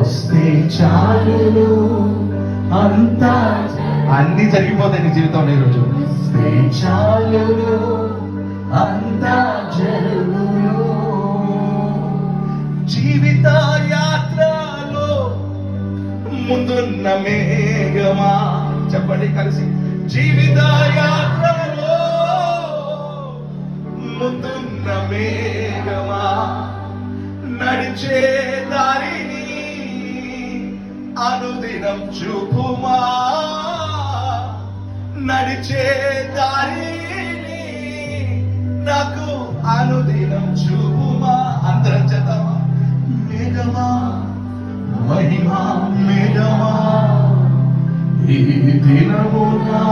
వస్తే చాలును అంతా అన్ని జరిగిపోతాయి నీ జీవితంలో ఈరోజు. వస్తే చాలును అంతా జరుగును. జీవిత యాత్రలో ముందున్న మేఘమా, చెప్పండి కలిసి, జీవిత యాత్రలో ముందున్న మేఘమా, నడిచే దారిని అనుదినం చూపుమా, నడిచే దారిని నాకు అనుదినం చూపుమా. అందరం చేద్దామా? మేఘమా మహిమా మేఘమా ఈ దినమునా